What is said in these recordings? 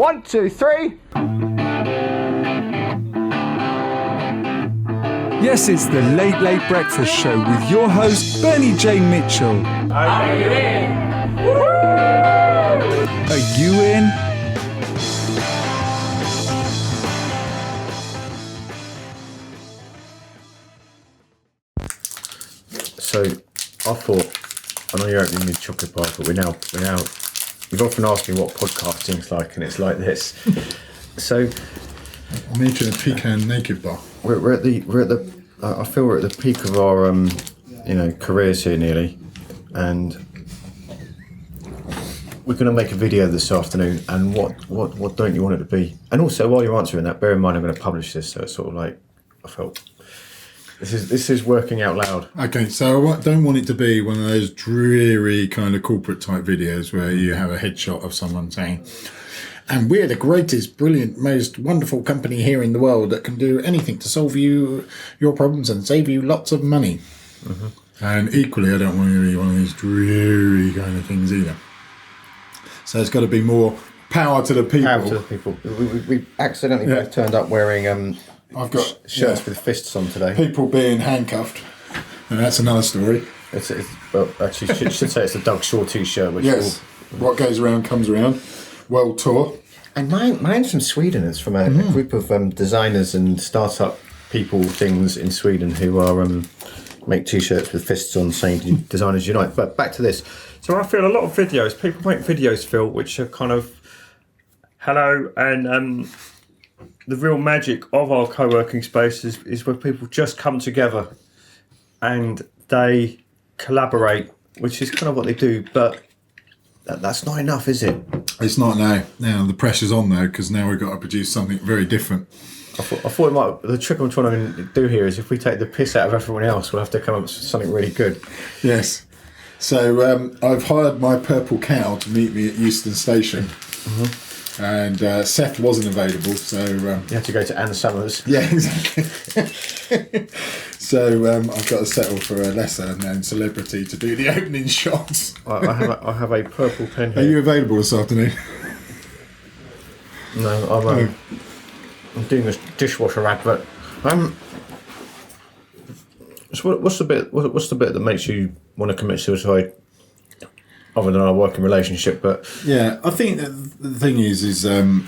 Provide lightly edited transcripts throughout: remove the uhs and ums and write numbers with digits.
1, 2, 3. Yes, it's the Late Late Breakfast Show with your host, Bernie J. Mitchell. Are you in? Are you in? So, I thought, I know you're opening your chocolate bar, but we're now, you've often asked me what podcasting's like, and it's like this. So, I'm eating a pecan naked bar. we're at the, I feel we're at the peak of our, careers here nearly, and we're going to make a video this afternoon. And what don't you want it to be? And also, while you're answering that, bear in mind I'm going to publish this, so it's sort of like I felt. This is working out loud. Okay, so I don't want it to be one of those dreary kind of corporate type videos where you have a headshot of someone saying, and we're the greatest, brilliant, most wonderful company here in the world that can do anything to solve your problems and save you lots of money. Mm-hmm. And equally, I don't want it to be one of these dreary kind of things either. So it's got to be more power to the people. Power to the people. We accidentally both turned up wearing I've got shirts with fists on today. People being handcuffed, and that's another story. Well, actually, should say it's a Doug Shaw t-shirt. Which yes, what goes around comes around. World tour. And mine's from Sweden. It's from a group of designers and startup people things in Sweden who are make t-shirts with fists on saying Designers Unite. But back to this. So I feel a lot of videos, people make videos, Phil, which are kind of hello, and the real magic of our co-working space is where people just come together and they collaborate, which is kind of what they do, but that's not enough, is it? It's not now. Now the pressure's on though, because now we've got to produce something very different. I thought the trick I'm trying to do here is if we take the piss out of everyone else, we'll have to come up with something really good. Yes. So I've hired my purple cow to meet me at Euston Station. Mm-hmm. And Seth wasn't available, so... you had to go to Anne Summers. Yeah, exactly. So I've got to settle for a lesser known celebrity to do the opening shots. I have a purple pen here. Are you available this afternoon? No, I'm doing this dishwasher advert. So what's the bit that makes you want to commit suicide? Other than our working relationship, but yeah, I think the thing is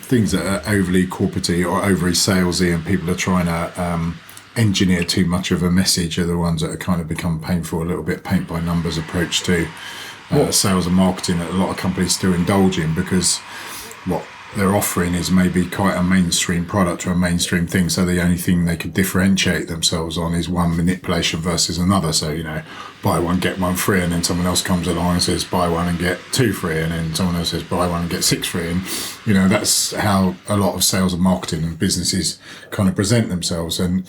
things that are overly corporate-y or overly salesy, and people are trying to engineer too much of a message, are the ones that are kind of become painful, a little bit paint by numbers approach to sales and marketing that a lot of companies still indulge in, because what they're offering is maybe quite a mainstream product or a mainstream thing, so the only thing they could differentiate themselves on is one manipulation versus another. So, buy one, get one free, and then someone else comes along and says buy one and get two free, and then someone else says buy one and get six free, and that's how a lot of sales and marketing and businesses kind of present themselves. And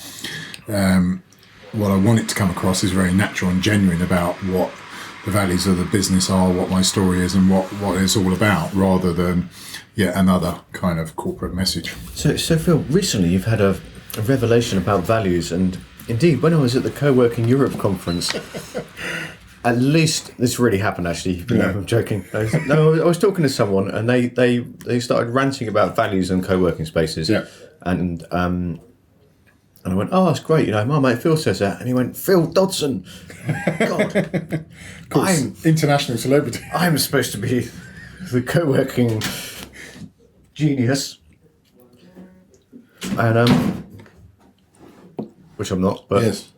what I want it to come across is very natural and genuine about what the values of the business are, what my story is, and what it's all about, rather than yet another kind of corporate message. So Phil, recently you've had a revelation about values, and indeed, when I was at the Co-working Europe conference, at least this really happened actually. No, I'm joking. I was talking to someone, and they started ranting about values and co-working spaces. Yeah. And I went, oh, that's great. My mate Phil says that, and he went, Phil Dodson. God, of course, international celebrity. I'm supposed to be the co-working genius, and which I'm not, but yes.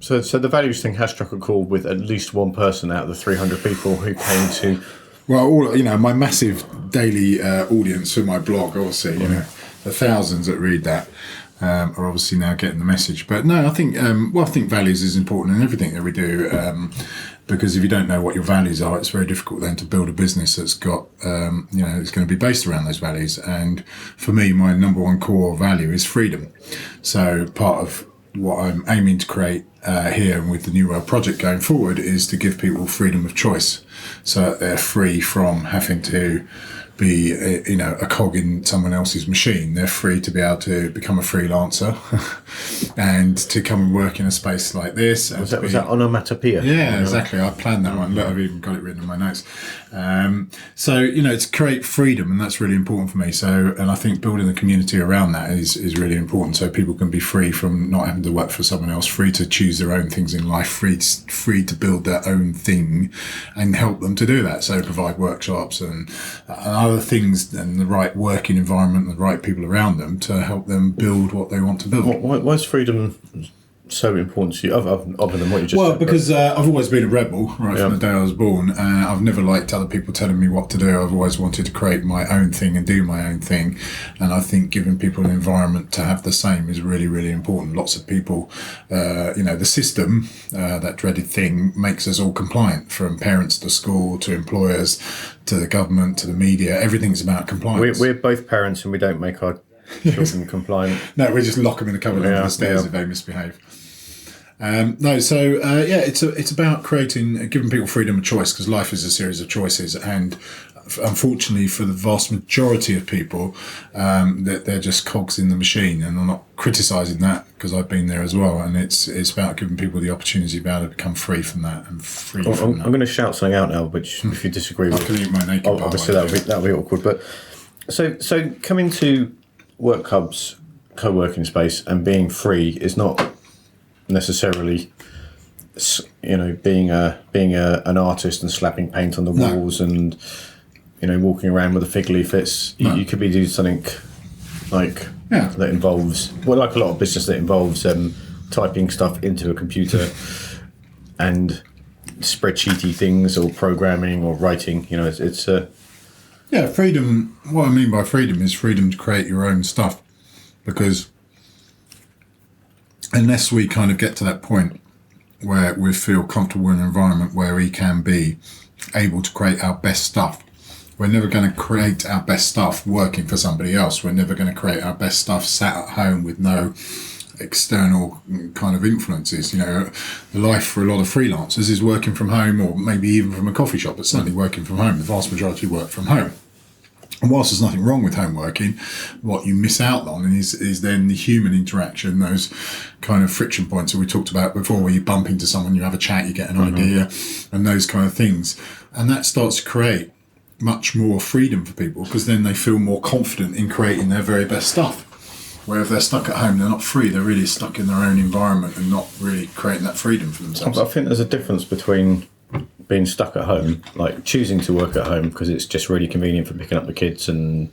So the values thing has struck a chord with at least one person out of the 300 people who came to. Well, my massive daily audience for my blog, obviously, the thousands that read that are obviously now getting the message. But no, I think I think values is important in everything that we do. Because if you don't know what your values are, it's very difficult then to build a business that's got, it's going to be based around those values. And for me, my number one core value is freedom. So part of what I'm aiming to create here with the New World project going forward is to give people freedom of choice, so that they're free from having to be a cog in someone else's machine. They're free to be able to become a freelancer and to come and work in a space like this. Was that onomatopoeia? Yeah, exactly. I planned that one. Look, I've even got it written in my notes. So, to create freedom, and that's really important for me. So, and I think building the community around that is really important. So people can be free from not having to work for someone else, free to choose their own things in life, free to build their own thing and help them to do that. So provide workshops and other things and the right working environment, and the right people around them to help them build what they want to build. Why is freedom so important to you, other than what you just Well, said? because I've always been a rebel from the day I was born. I've never liked other people telling me what to do. I've always wanted to create my own thing and do my own thing. And I think giving people an environment to have the same is really, really important. Lots of people, the system, that dreaded thing, makes us all compliant, from parents to school to employers to the government to the media. Everything's about compliance. We're both parents and we don't make our children compliant. No, we just lock them in a cupboard under the stairs if they misbehave. It's about giving people freedom of choice, because life is a series of choices, and unfortunately for the vast majority of people, that they're just cogs in the machine. And I'm not criticising that, because I've been there as well. And it's about giving people the opportunity to be able to become free from that and free from that. I'm going to shout something out now, which if you disagree with, I can eat my naked part. Obviously that'll be awkward. But so coming to work hubs, co-working space, and being free is not necessarily, being an artist and slapping paint on the walls and walking around with a fig leaf. You could be doing something that involves, like a lot of business that involves typing stuff into a computer and spreadsheety things, or programming or writing. It's freedom. What I mean by freedom is freedom to create your own stuff, because unless we kind of get to that point where we feel comfortable in an environment where we can be able to create our best stuff, we're never going to create our best stuff working for somebody else. We're never going to create our best stuff sat at home with no external kind of influences. The life for a lot of freelancers is working from home, or maybe even from a coffee shop, but certainly working from home. The vast majority work from home. And whilst there's nothing wrong with home working, what you miss out on is then the human interaction, those kind of friction points that we talked about before, where you bump into someone, you have a chat, you get an idea, and those kind of things. And that starts to create much more freedom for people, because then they feel more confident in creating their very best stuff. Where if they're stuck at home, they're not free, they're really stuck in their own environment and not really creating that freedom for themselves. I think there's a difference between being stuck at home, like choosing to work at home because it's just really convenient for picking up the kids and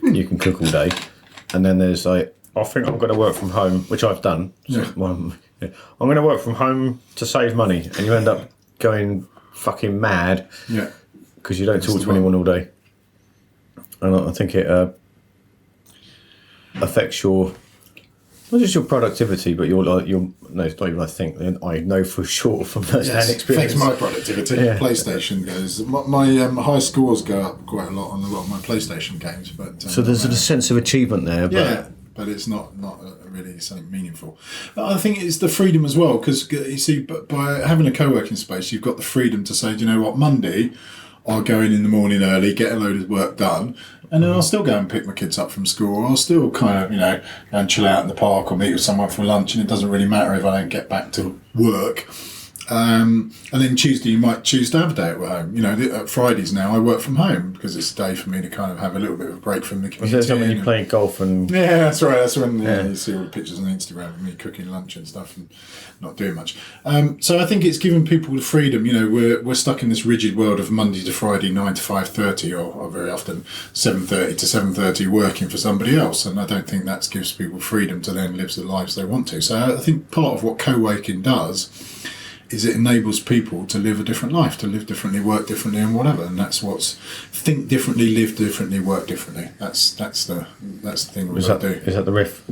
you can cook all day, and then there's I think I'm going to work from home, which I've done. I'm going to work from home to save money, and you end up going fucking mad because you don't talk to anyone all day, and I think it affects your, not just your productivity, but your no, it's not even I think. I know for sure from first-hand experience. Affects my productivity. Yeah. PlayStation goes. My high scores go up quite a lot on a lot of my PlayStation games. But so there's a sense of achievement there. But it's not really something meaningful. But I think it's the freedom as well, because you see, by having a co-working space, you've got the freedom to say, do you know what, Monday, I'll go in the morning early, get a load of work done, and then I'll still go and pick my kids up from school. I'll still kind of, go and chill out in the park or meet with someone for lunch, and it doesn't really matter if I don't get back to work. And then Tuesday, you might choose to have a day at home. Fridays now, I work from home because it's a day for me to kind of have a little bit of a break from the community. Is that when you play golf and... Yeah, that's right. That's when you see all the pictures on Instagram of me cooking lunch and stuff and not doing much. So I think it's giving people the freedom. We're stuck in this rigid world of Monday to Friday, 9 to 5:30, or very often 7:30 to 7:30 working for somebody else. And I don't think that gives people freedom to then live the lives they want to. So I think part of what co-working does is it enables people to live a different life, to live differently, work differently, and whatever. And that's what's think differently, live differently, work differently. That's the thing we've got to do. Is that the riff?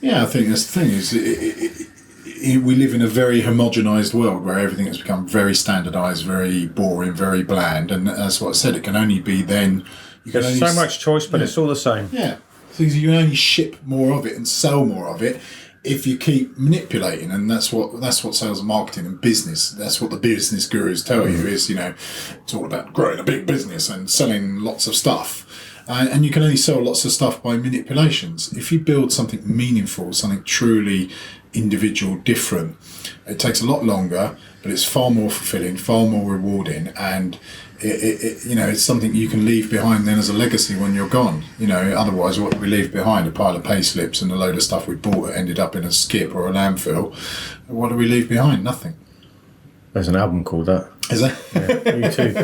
Yeah, I think that's the thing. We live in a very homogenised world where everything has become very standardised, very boring, very bland. And that's what I said. It can only be then. There's so much choice, but it's all the same. Yeah, so you can only ship more of it and sell more of it if you keep manipulating, and that's what sales and marketing and business, that's what the business gurus tell you is, it's all about growing a big business and selling lots of stuff. And you can only sell lots of stuff by manipulations. If you build something meaningful, something truly individual, different. It takes a lot longer, but it's far more fulfilling, far more rewarding, and it's something you can leave behind then as a legacy when you're gone. Otherwise, what do we leave behind? A pile of pay slips and a load of stuff we bought that ended up in a skip or a landfill. What do we leave behind? Nothing. There's an album called that. Is there? Yeah, me too.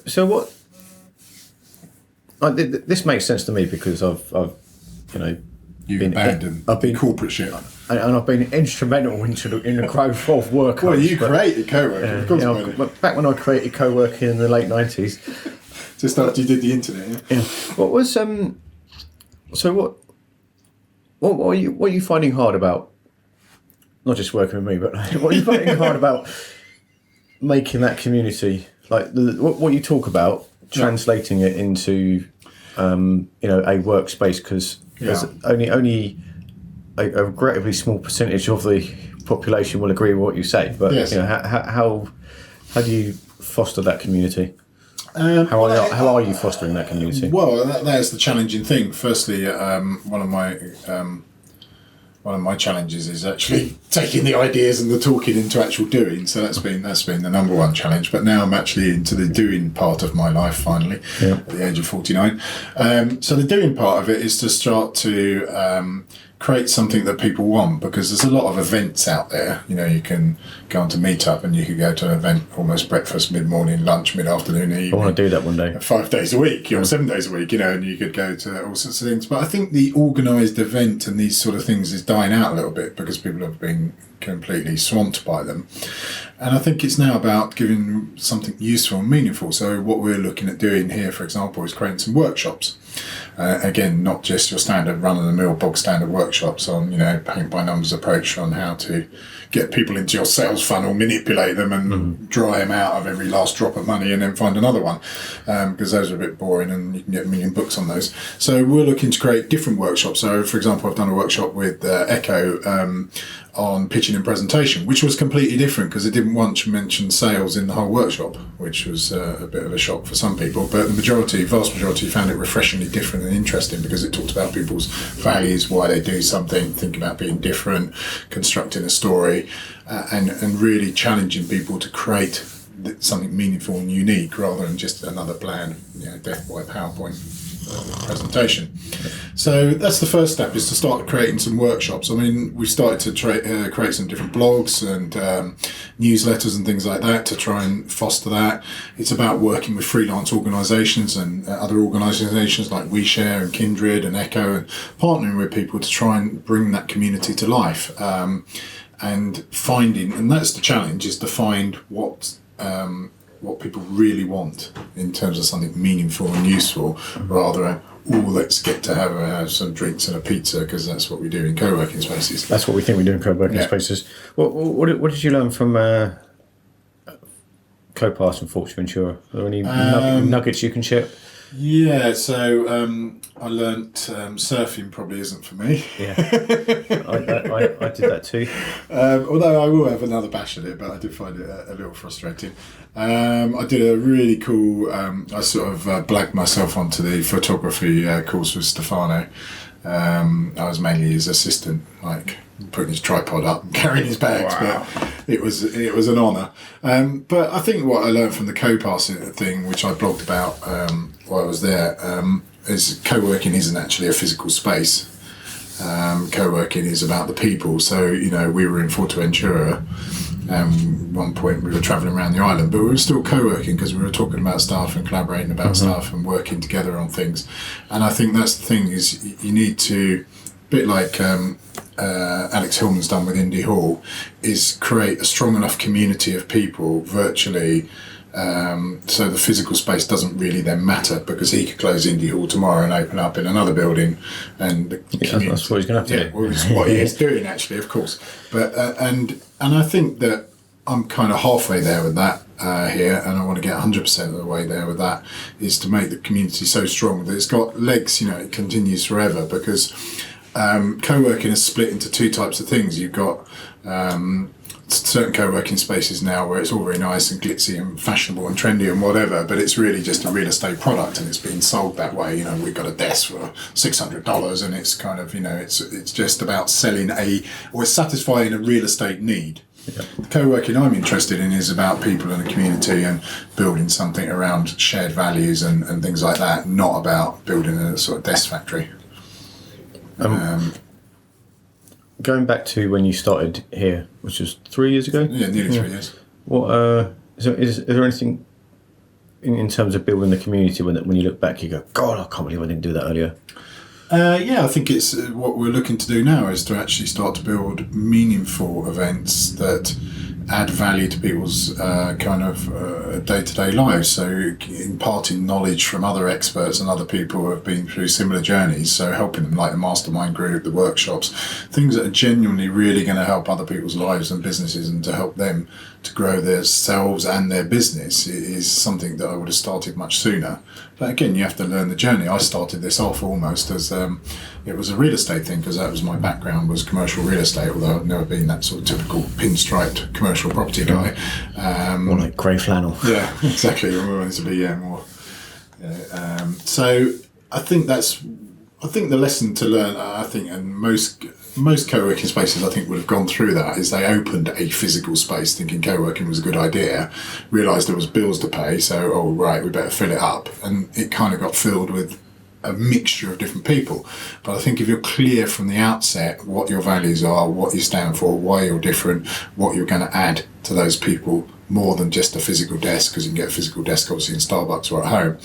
So what? This makes sense to me because I've You've abandoned corporate shit. And I've been instrumental in the growth of work. Well, you created co-working, of course. Back when I created co-working in the late 90s. Just after you did the internet, yeah. What was So what are you finding hard about? Not just working with me, but what are you finding hard about making that community, like what you talk about, translating it into a workspace? Because there's only a regrettably small percentage of the population will agree with what you say. But yes. How do you foster that community? How are you fostering that community? Well, that's the challenging thing. Firstly, one of my challenges is actually taking the ideas and the talking into actual doing. So that's been the number one challenge. But now I'm actually into the doing part of my life finally, at the age of 49. So the doing part of it is to start to create something that people want, because there's a lot of events out there. You can go onto Meetup and you could go to an event almost breakfast, mid-morning, lunch, mid-afternoon, evening. I want to do that one day. 5 days a week or 7 days a week, and you could go to all sorts of things. But I think the organised event and these sort of things is dying out a little bit because people have been completely swamped by them. And I think it's now about giving something useful and meaningful. So what we're looking at doing here, for example, is creating some workshops. Again, not just your standard run-of-the-mill, bog-standard workshops on, paint-by-numbers approach on how to get people into your sales funnel, manipulate them and dry them out of every last drop of money and then find another one, because those are a bit boring and you can get a million books on those. So we're looking to create different workshops. So, for example, I've done a workshop with Echo on pitching and presentation, which was completely different because it didn't once mention sales in the whole workshop, which was a bit of a shock for some people. But the vast majority found it refreshingly different and interesting because it talked about people's values, why they do something, thinking about being different, constructing a story, and really challenging people to create something meaningful and unique rather than just another bland, death by PowerPoint presentation. So that's the first step, is to start creating some workshops. I mean, we started to create some different blogs and newsletters and things like that to try and foster that. It's about working with freelance organisations and other organisations like WeShare and Kindred and Echo, and partnering with people to try and bring that community to life. And that's the challenge, is to find what people really want in terms of something meaningful and useful, rather than let's get to have some drinks and a pizza, because that's what we do in co-working spaces. That's what we think we do in co-working spaces. What did you learn from Co-Pass and Fortune Insurer? Are there any nuggets you can share? Yeah, so I learnt surfing probably isn't for me. Yeah, I did that too. Although I will have another bash at it, but I did find it a little frustrating. I did a really cool, I sort of blagged myself onto the photography course with Stefano. I was mainly his assistant, like putting his tripod up and carrying his bags. Wow. But it was an honour. But I think what I learned from the Co-Pass thing, which I blogged about while I was there, is co-working isn't actually a physical space. Co-working is about the people. So, we were in Fuerteventura. At one point we were travelling around the island, but we were still co-working because we were talking about stuff and collaborating about stuff and working together on things. And I think that's the thing, is you need to, a bit like Alex Hillman's done with Indie Hall, is create a strong enough community of people virtually, so the physical space doesn't really then matter, because he could close Indie Hall tomorrow and open up in another building, and that's what he's going to have to do. Well, it's what he is doing actually, of course. But and I think that I'm kind of halfway there with that here, and I want to get 100% of the way there with that, is to make the community so strong that it's got legs, it continues forever, because co-working is split into two types of things. You've got certain co-working spaces now where it's all very nice and glitzy and fashionable and trendy and whatever, but it's really just a real estate product and it's being sold that way. We've got a desk for $600 and it's kind of, it's just about selling or it's satisfying a real estate need. Yeah. The co-working I'm interested in is about people in the community and building something around shared values and things like that, not about building a sort of desk factory. Going back to when you started here, which was 3 years ago? Yeah, nearly 3 years. What is there anything in terms of building the community when you look back, you go, God, I can't believe I didn't do that earlier? I think it's what we're looking to do now is to actually start to build meaningful events that add value to people's day-to-day lives. So imparting knowledge from other experts and other people who have been through similar journeys. So helping them, like the mastermind group, the workshops, things that are genuinely really going to help other people's lives and businesses and to help them to grow themselves and their business is something that I would have started much sooner. But again, you have to learn the journey. I started this off almost as it was a real estate thing because that was my background, was commercial real estate, although I've never been that sort of typical pinstriped commercial property guy. More like grey flannel. Yeah, exactly. We wanted to be more. Yeah, so I think the lesson to learn, and most co-working spaces I think would have gone through that, is they opened a physical space thinking co-working was a good idea, realised there was bills to pay, so we better fill it up, and it kind of got filled with a mixture of different people. But I think if you're clear from the outset what your values are, what you stand for, why you're different, what you're going to add to those people, more than just a physical desk, because you can get a physical desk obviously in Starbucks or at home,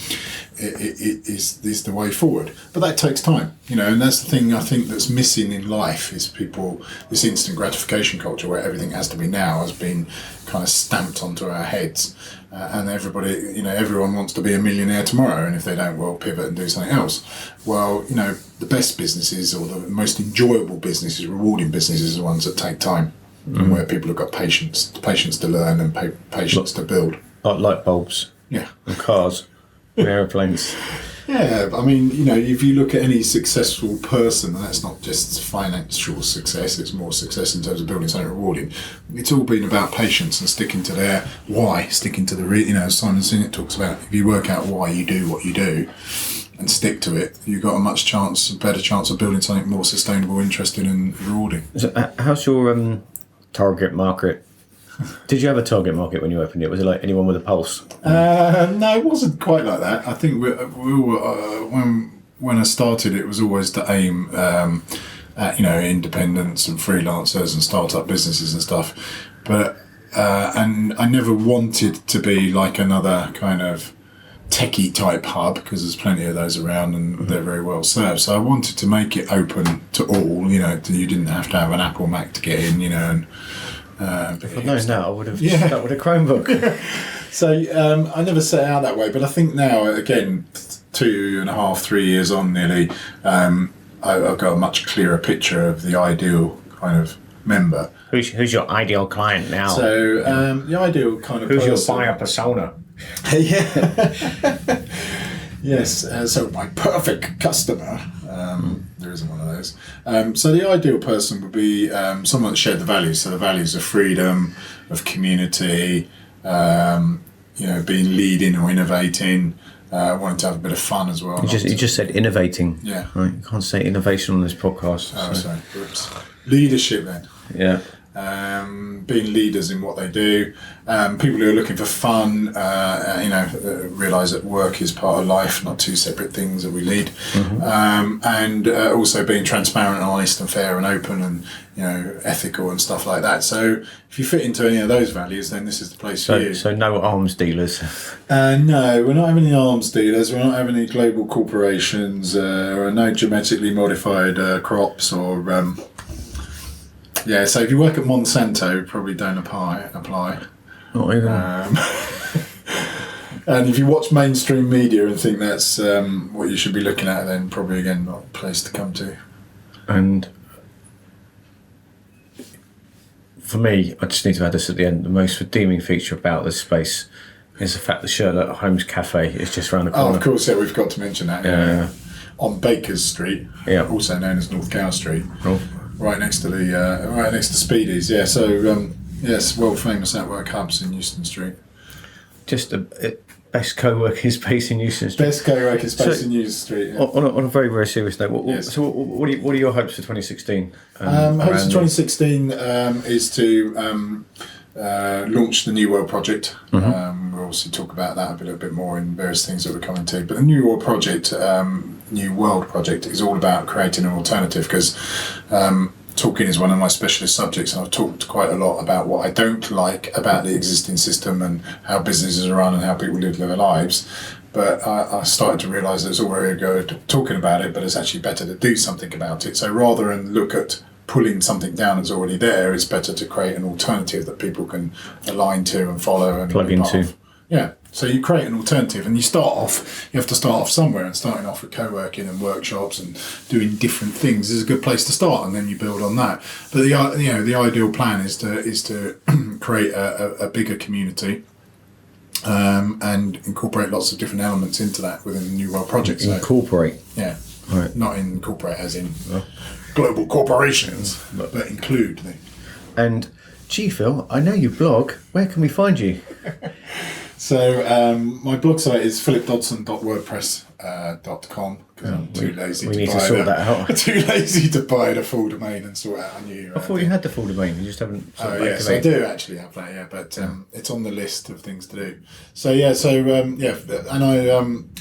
it is the way forward. But that takes time, and that's the thing I think that's missing in life is this instant gratification culture where everything has to be now has been kind of stamped onto our heads, and everyone wants to be a millionaire tomorrow, and if they don't, well, pivot and do something else. Well, the best businesses or the most enjoyable businesses, rewarding businesses, are the ones that take time. And where people have got patience to learn and patience to build. Like light bulbs. Yeah. And cars. And aeroplanes. Yeah, I mean, if you look at any successful person, and that's not just financial success, it's more success in terms of building something rewarding. It's all been about patience and sticking to their why, sticking to the, Simon Sinek talks about, if you work out why you do what you do and stick to it, you've got a better chance of building something more sustainable, interesting and rewarding. So, how's your target market? Did you have a target market when you opened it? Was it like anyone with a pulse? No, it wasn't quite like that. I think we were, when I started, it was always to aim at independents and freelancers and startup businesses and stuff. But and I never wanted to be like another kind of techie type hub, because there's plenty of those around and they're very well served. So I wanted to make it open to all. You didn't have to have an Apple Mac to get in. And if I'd known that, I would have stuck with a Chromebook. So I never set out that way, but I think now, again, 2.5, 3 years on nearly, I've got a much clearer picture of the ideal kind of member. Who's your ideal client now? So the ideal kind of who's person, your buyer persona? Yeah. Yes, so my perfect customer. There isn't one of those. So the ideal person would be someone that shared the values. So the values of freedom, of community, being leading or innovating, wanting to have a bit of fun as well. You just said innovating. Yeah. Right. You can't say innovation on this podcast. Oh, sorry. Oops. Leadership then. Yeah. Being leaders in what they do, people who are looking for fun, realise that work is part of life, not two separate things that we lead, and also being transparent and honest and fair and open and ethical and stuff like that. So if you fit into any of those values, then this is the place for you. So no arms dealers. No, we're not having any arms dealers. We're not having any global corporations, or no genetically modified crops or. Yeah, so if you work at Monsanto, probably don't apply. Not even. And if you watch mainstream media and think that's what you should be looking at, then probably, again, not a place to come to. And for me, I just need to add this at the end, the most redeeming feature about this space is the fact that Sherlock Holmes Cafe is just around the corner. Oh, of course, yeah, we've got to mention that. Yeah. on Bakers Street, also known as North Cow Street, right next to Speedies. Yeah, so yes, world famous Outwork Hubs in Euston Street. Just a best co-working space in Euston Street. Best co-working space in Euston Street. Yeah. On a very, very serious note, Yes. so what are your hopes for 2016? Hopes for 2016 is to launch the New World Project. We'll obviously talk about that a little bit more in various things that we're coming to. But the New World Project is all about creating an alternative, because talking is one of my specialist subjects, and I've talked quite a lot about what I don't like about the existing system and how businesses are run and how people live their lives. But I started to realise that it's all very good talking about it, but it's actually better to do something about it. So rather than look at pulling something down that's already there, it's better to create an alternative that people can align to and follow and plug into. Yeah. So you create an alternative, and you have to start off somewhere, and starting off with co-working and workshops and doing different things is a good place to start, and then you build on that. But the ideal plan is to create a bigger community, and incorporate lots of different elements into that within the New World Project. So, Incorporate. Yeah. Right. Not incorporate as in global corporations, but include them. And gee, Phil, I know you blog. Where can we find you? So my blog site is philipdodson.wordpress.com, because I'm too lazy we to need buy to sort that out. Too lazy to buy the full domain and sort out a new. I thought you had the full domain. You just haven't. Yes, I do actually have that. Yeah, but it's on the list of things to do. So and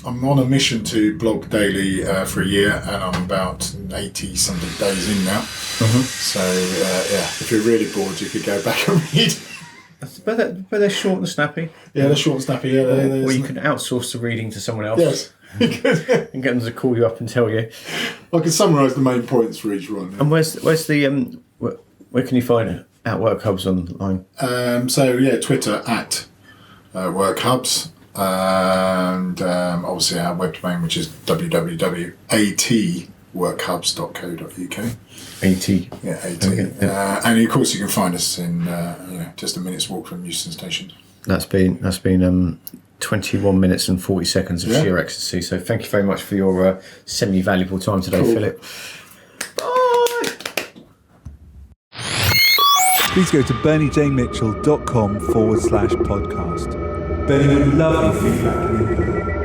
I'm on a mission to blog daily for a year, and I'm about 80 something days in now. So if you're really bored, you could go back and read. But they're short and snappy. Yeah, they're short and snappy. Yeah, or you can outsource the reading to someone else. Yes. And get them to call you up and tell you. I can summarise the main points for each one. Yeah. And where's the where can you find it? Outwork Hubs online. Twitter at Work Hubs, and obviously our web domain, which is www.atworkhubs.co.uk. AT. Yeah, AT. Okay, yeah. And of course you can find us in just a minute's walk from Euston Station. That's been 21 minutes and 40 seconds of sheer ecstasy. So thank you very much for your semi-valuable time today, Philip. Bye! Please go to berniejmitchell.com/podcast. Bernie would love your feedback.